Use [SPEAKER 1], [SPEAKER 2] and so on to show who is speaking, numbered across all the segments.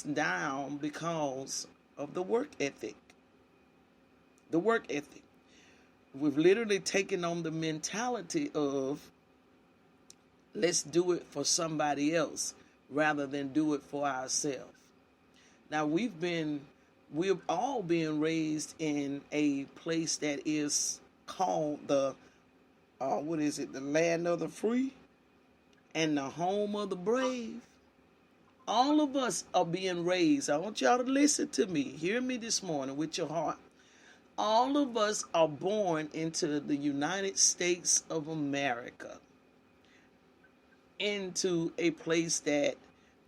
[SPEAKER 1] down because of the work ethic. The work ethic. We've literally taken on the mentality of let's do it for somebody else rather than do it for ourselves. Now we've all been raised in a place that is called the what is it? The land of the free and the home of the brave. All of us are being raised. I want y'all to listen to me. Hear me this morning with your heart. All of us are born into the United States of America, into a place that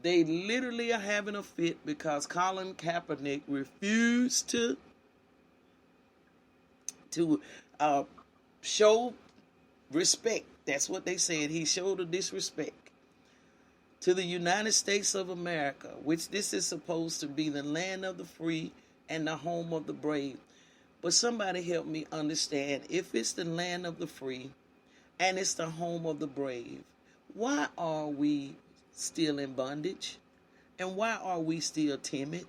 [SPEAKER 1] they literally are having a fit because Colin Kaepernick refused to show respect. That's what they said. He showed a disrespect to the United States of America, which this is supposed to be the land of the free and the home of the brave. But somebody help me understand, if it's the land of the free and it's the home of the brave, why are we still in bondage? And why are we still timid?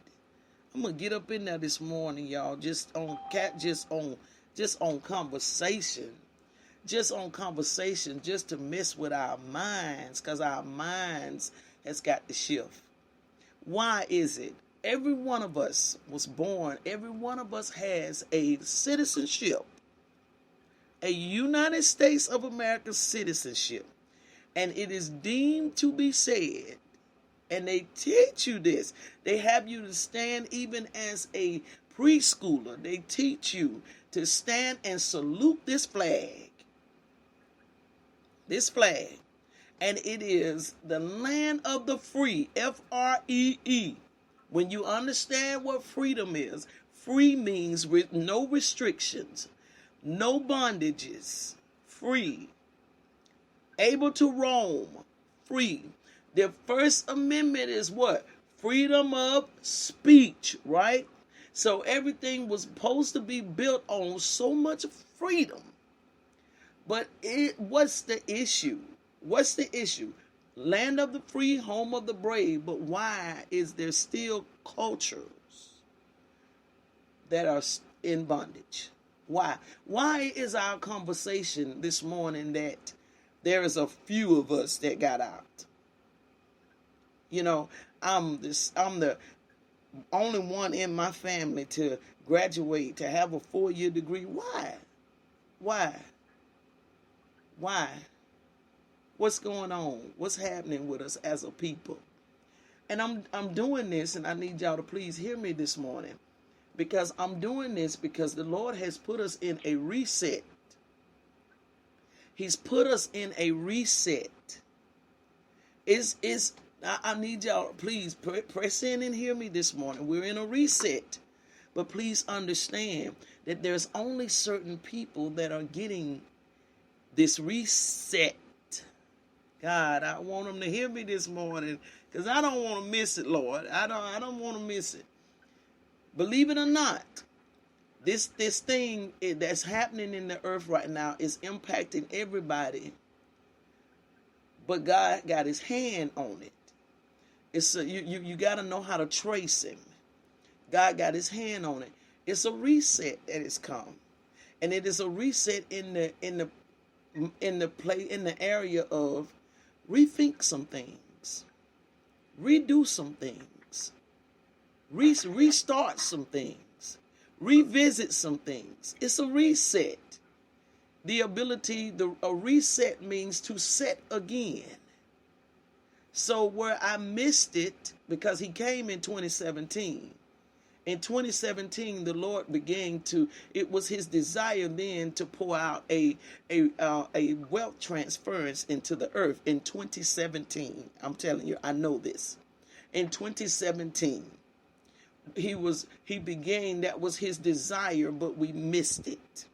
[SPEAKER 1] I'm gonna get up in there this morning, y'all, just on conversation. Just on conversation, just to mess with our minds, because our minds has got to shift. Why is it? Every one of us was born, every one of us has a citizenship, a United States of America citizenship, and it is deemed to be said, and they teach you this. They have you to stand even as a preschooler. They teach you to stand and salute this flag. This flag. And it is the land of the free, Free. When you understand what freedom is, free means with no restrictions, no bondages, free. Able to roam, free. The First Amendment is what? Freedom of speech, right? So everything was supposed to be built on so much freedom. But what's the issue? What's the issue? Land of the free, home of the brave. But why is there still cultures that are in bondage? Why? Why is our conversation this morning that there is a few of us that got out? You know, I'm the only one in my family to graduate, to have a 4-year degree. Why? Why? Why? What's going on? What's happening with us as a people? And I'm doing this, and I need y'all to please hear me this morning, because I'm doing this because the Lord has put us in a reset. He's put us in a reset. I need y'all, please press in and hear me this morning. We're in a reset. But please understand that there's only certain people that are getting this reset. God, I want them to hear me this morning, because I don't want to miss it, Lord. I don't want to miss it. Believe it or not, this thing that's happening in the earth right now is impacting everybody. But God got his hand on it. You got to know how to trace him. God got his hand on it. It's a reset that has come. And it is a reset in the area of rethink some things, redo some things, restart some things, revisit some things. It's a reset. A reset means to set again. So where I missed it, because he came in 2017. In 2017, the Lord it was his desire then to pour out a wealth transference into the earth in 2017. I'm telling you, I know this. In 2017, that was his desire, but we missed it.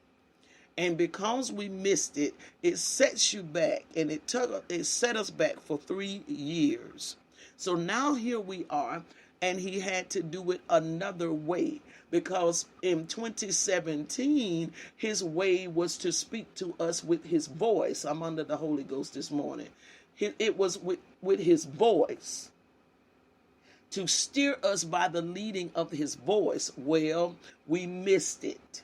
[SPEAKER 1] And because we missed it, it sets you back, and it set us back for 3 years. So now here we are. And he had to do it another way, because in 2017, his way was to speak to us with his voice. I'm under the Holy Ghost this morning. It was with his voice to steer us by the leading of his voice. Well, we missed it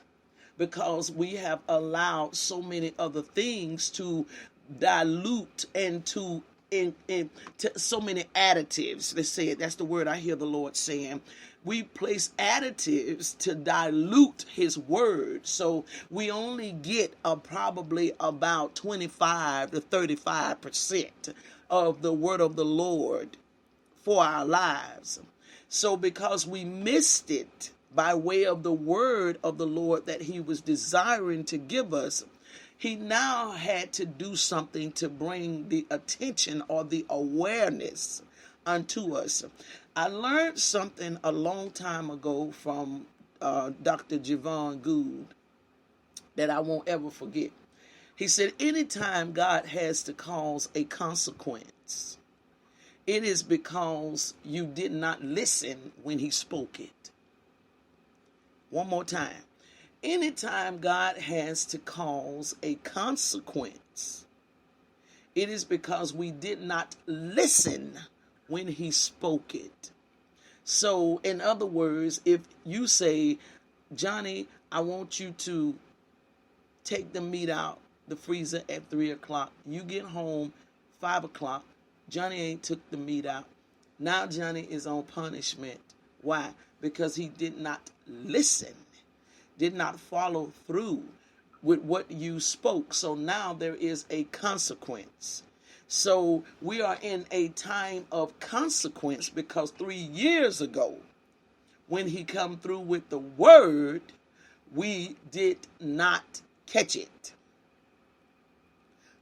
[SPEAKER 1] because we have allowed so many other things to dilute and to so many additives. Let's say it. That's the word I hear the Lord saying. We place additives to dilute his word. So we only get probably about 25 to 35% of the word of the Lord for our lives. So because we missed it by way of the word of the Lord that he was desiring to give us, he now had to do something to bring the attention or the awareness unto us. I learned something a long time ago from Dr. Javon Gould that I won't ever forget. He said, anytime God has to cause a consequence, it is because you did not listen when he spoke it. One more time. Anytime God has to cause a consequence, it is because we did not listen when he spoke it. So, in other words, if you say, Johnny, I want you to take the meat out the freezer at 3 o'clock. You get home 5 o'clock. Johnny ain't took the meat out. Now Johnny is on punishment. Why? Because he did not listen, did not follow through with what you spoke. So now there is a consequence. So we are in a time of consequence because 3 years ago, when he come through with the word, we did not catch it.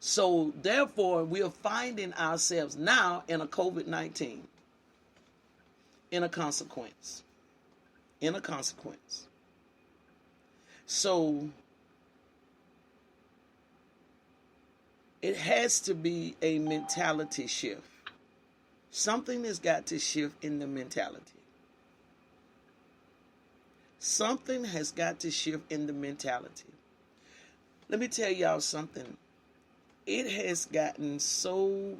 [SPEAKER 1] So therefore, we are finding ourselves now in a COVID-19, in a consequence. So it has to be a mentality shift. Something has got to shift in the mentality. Something has got to shift in the mentality. Let me tell y'all something. It has gotten so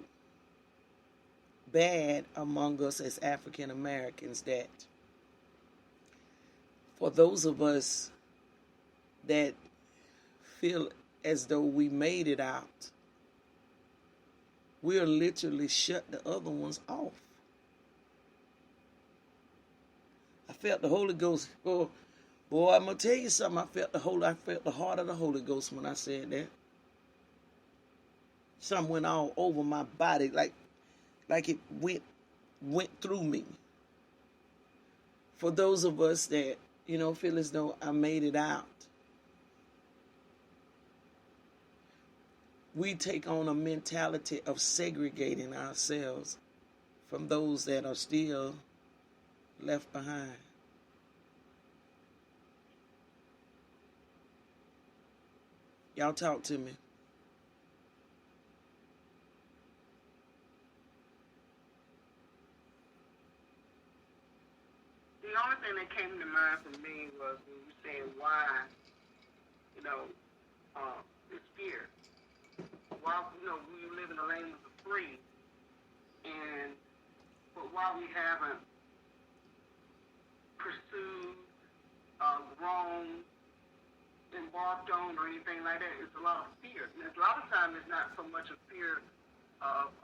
[SPEAKER 1] bad among us as African Americans that for those of us that feel as though we made it out, we are literally shut the other ones off. I felt the Holy Ghost. Oh, boy, I'm gonna tell you something. I felt the heart of the Holy Ghost when I said that. Something went all over my body, like it went through me. For those of us that, feel as though I made it out, we take on a mentality of segregating ourselves from those that are still left behind. Y'all talk to me.
[SPEAKER 2] The only thing that came to mind for me was when you said why, it's fear. Why, we live in the land of the free, but why we haven't pursued, grown, embarked on, or anything like that, it's a lot of fear. And a lot of times it's not so much a fear of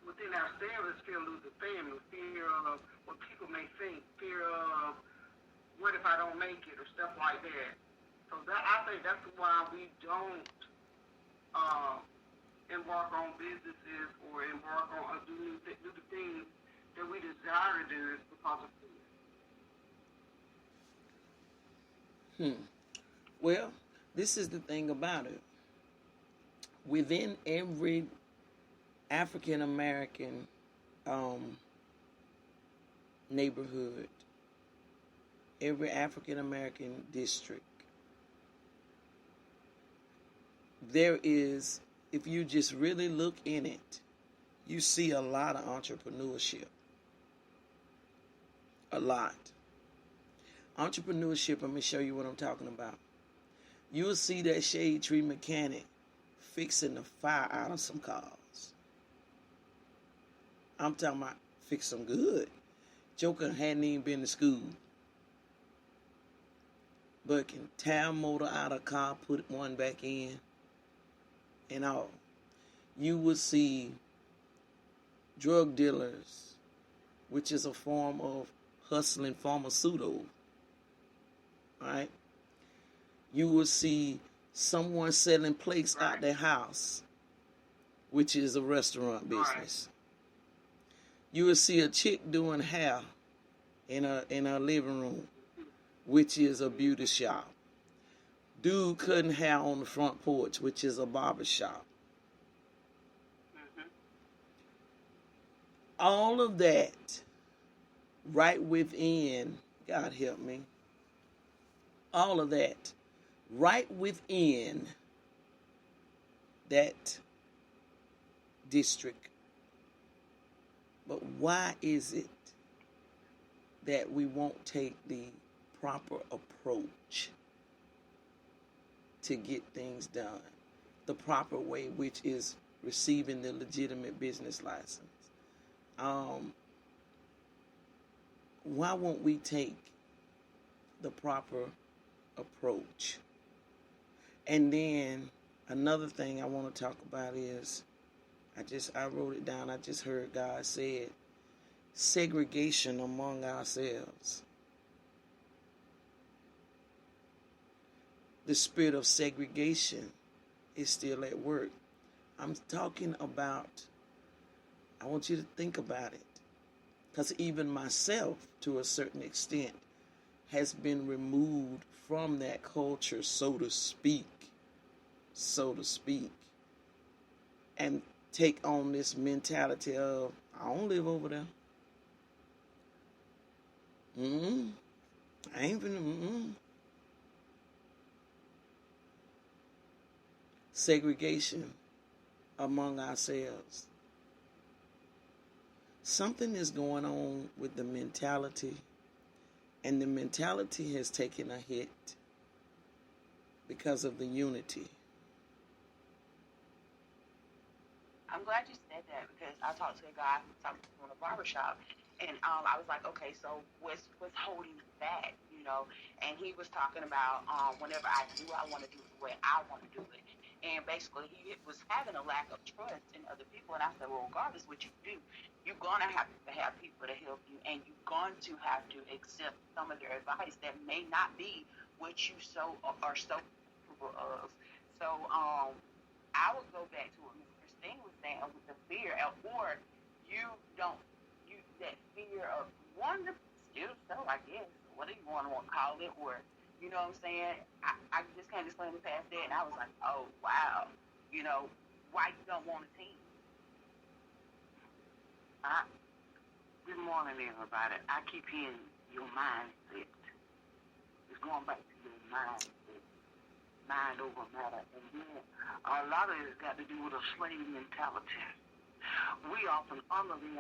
[SPEAKER 2] within ourselves, it's fear of losing family, fear of what people may think, fear of what if I don't make it, or stuff like that. So I think that's why we don't embark on businesses or embark on do the things that we desire to do is because of fear.
[SPEAKER 1] Well, this is the thing about it. Within every African American neighborhood, every African American district, there is, if you just really look in it, you see a lot of entrepreneurship. A lot. Entrepreneurship, I'm going to show you what I'm talking about. You'll see that shade tree mechanic fixing the fire out of some cars. I'm talking about fix them good. Joker hadn't even been to school, but can tear a motor out of a car, put one back in, and all. You will see drug dealers, which is a form of hustling pharmaceutical, right? You will see someone selling plates out their house, which is a restaurant business. You will see a chick doing hair in her living room, which is a beauty shop. Dude cutting hair on the front porch, which is a barber shop. All of that right within, God help me, all of that right within that district. But why is it that we won't take the proper approach to get things done? The proper way, which is receiving the legitimate business license. Why won't we take the proper approach? And then another thing I want to talk about is, I wrote it down. I just heard God say it. Segregation among ourselves. The spirit of segregation is still at work. I'm talking about, I want you to think about it. Because even myself, to a certain extent, has been removed from that culture, so to speak, and take on this mentality of, I don't live over there. I ain't finna, Segregation among ourselves. Something is going on with the mentality, and the mentality has taken a hit because of the unity.
[SPEAKER 3] I'm glad you said that, because I talked to a guy who talked to me in a barbershop, and I was like, okay, so what's holding you back, you know? And he was talking about whenever I want to do it the way I want to do it. And basically, he was having a lack of trust in other people. And I said, well, regardless what you do, you're going to have people to help you, and you're going to have to accept some of their advice that may not be what you are so capable of. So I would go back to what Miss Christine was saying with the fear, or that fear of wanting to still so, I guess, what do you want to call it, or you know what I'm saying? I just can't explain it past that, and I was like, oh, wow. You know, why you don't want a team?
[SPEAKER 2] Good morning, everybody. I keep hearing your mindset. It's going back to your mindset. Mind over matter. And then a lot of it's got to do with a slave mentality. We often under them,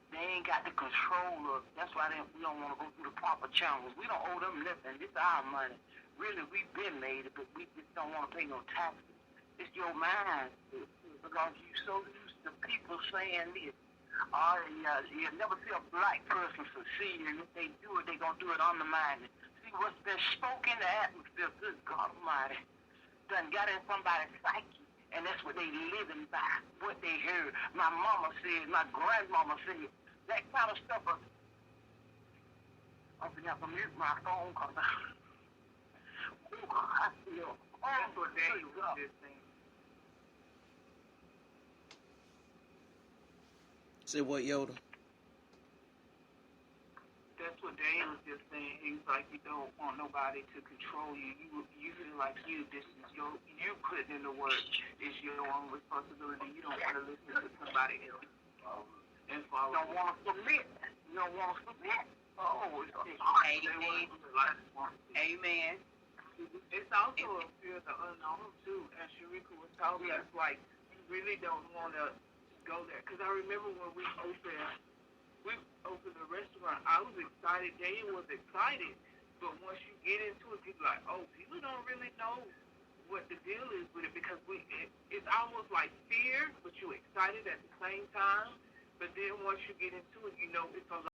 [SPEAKER 2] they ain't got the control of, that's why we don't want to go through the proper channels. We don't owe them nothing. This is our money. Really, we've been made it, but we just don't want to pay no taxes. It's your mind, because you're so used to people saying this. You'll never see a black person succeed, and if they do it, they're going to do it undermining. See, what's been spoken in the atmosphere, good God Almighty, done got in somebody's psyche. And that's what they living by, what they heard. My mama said, my grandmama said, that kind of stuff. I'm going to have to mute my phone because I feel that's what Daniel was just saying.
[SPEAKER 1] Say what, Yoda?
[SPEAKER 2] That's what Daniel was just saying. He was like, you don't want nobody to control you. You feel like you putting in the work. It's your own responsibility. You don't want to listen to somebody else. And follow. You don't want to submit. Oh, it's
[SPEAKER 3] Amen.
[SPEAKER 2] It's also a fear of the unknown, too. As Sharika was talking, it's like, you really don't want to go there. Because I remember when we opened the restaurant, I was excited. Daniel was excited. But once you get into it, people are like, oh, people don't really know what the deal is with it, because it's almost like fear, but you're excited at the same time. But then once you get into it, you know it's a